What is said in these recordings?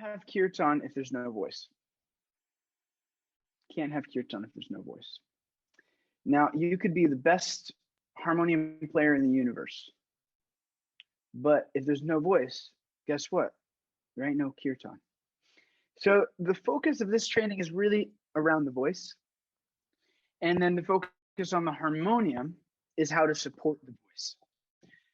have kirtan if there's no voice. Can't have kirtan if there's no voice. Now, you could be the best harmonium player in the universe, but if there's no voice, guess what? There ain't no kirtan. So the focus of this training is really around the voice. And then the focus on the harmonium is how to support the voice.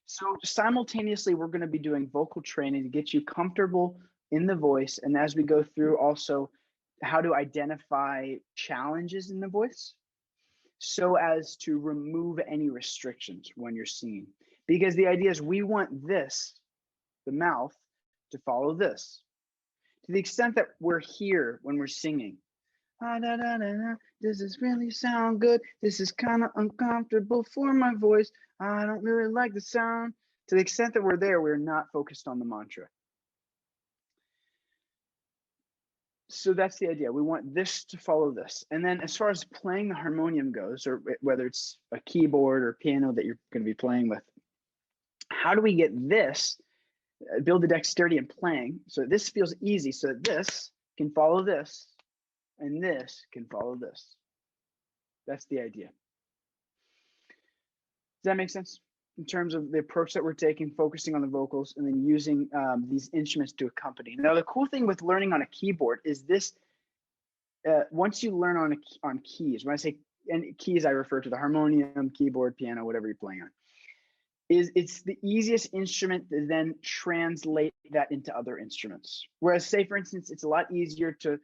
So simultaneously, we're going to be doing vocal training to get you comfortable in the voice. And as we go through, also how to identify challenges in the voice so as to remove any restrictions when you're singing. Because the idea is we want this, the mouth, to follow this. To the extent that we're here when we're singing, ah, da, da, da, da, does this really sound good? This is kind of uncomfortable for my voice. I don't really like the sound. To the extent that we're there, we're not focused on the mantra. So that's the idea. We want this to follow this. And then as far as playing the harmonium goes, or whether it's a keyboard or piano that you're going to be playing with, how do we get this, build the dexterity in playing so this feels easy, so that this can follow this and this can follow this. That's the idea. Does that make sense? In terms of the approach that we're taking, focusing on the vocals and then using these instruments to accompany. Now, the cool thing with learning on a keyboard is this, once you learn on keys, when I say keys, I refer to the harmonium, keyboard, piano, whatever you're playing on, it's the easiest instrument to then translate that into other instruments. Whereas say, for instance, it's a lot easier to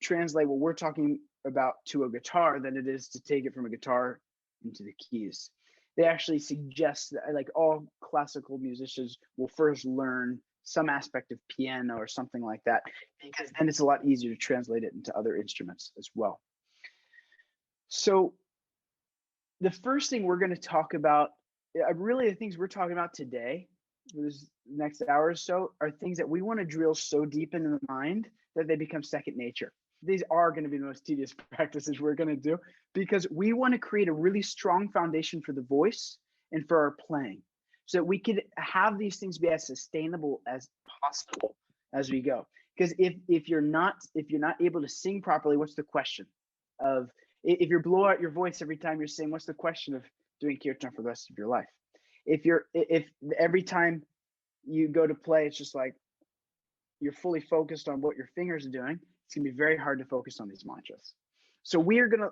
translate what we're talking about to a guitar than it is to take it from a guitar into the keys. They actually suggest that like all classical musicians will first learn some aspect of piano or something like that, because then it's a lot easier to translate it into other instruments as well. So the first thing we're going to talk about, really the things we're talking about today, this next hour or so, are things that we want to drill so deep into the mind that they become second nature. These are going to be the most tedious practices we're going to do because we want to create a really strong foundation for the voice and for our playing so that we could have these things be as sustainable as possible as we go. Because if you're not able to sing properly, what's the question of, if you blow out your voice every time you're singing, what's the question of doing kirtan for the rest of your life? If every time you go to play, it's just like you're fully focused on what your fingers are doing, it's gonna be very hard to focus on these mantras. So we are gonna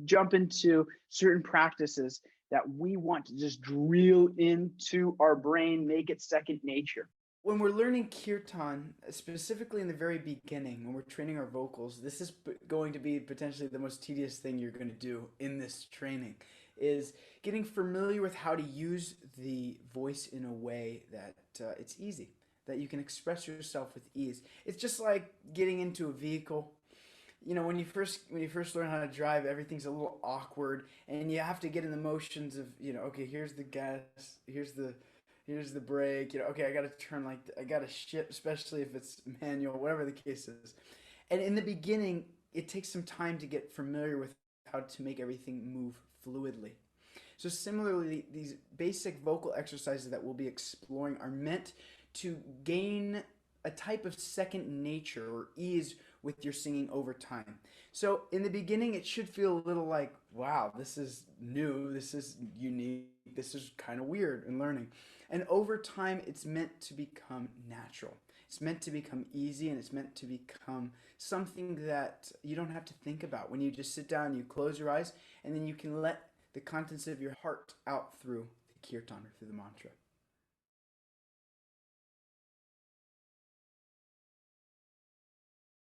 jump into certain practices that we want to just drill into our brain, make it second nature. When we're learning kirtan, specifically in the very beginning, when we're training our vocals, this is going to be potentially the most tedious thing you're going to do in this training, is getting familiar with how to use the voice in a way that it's easy, that you can express yourself with ease. It's just like getting into a vehicle. You know, when you first learn how to drive, everything's a little awkward, and you have to get in the motions of, you know, okay, here's the gas, here's the brake, you know, okay, I got to turn like, I got to shift, especially if it's manual, whatever the case is. And in the beginning, it takes some time to get familiar with how to make everything move fluidly. So similarly, these basic vocal exercises that we'll be exploring are meant to gain a type of second nature or ease with your singing over time. So in the beginning, it should feel a little like, wow, this is new, this is unique, this is kind of weird in learning. And over time, it's meant to become natural. It's meant to become easy, and it's meant to become something that you don't have to think about. When you just sit down, you close your eyes, and then you can let the contents of your heart out through the kirtan or through the mantra.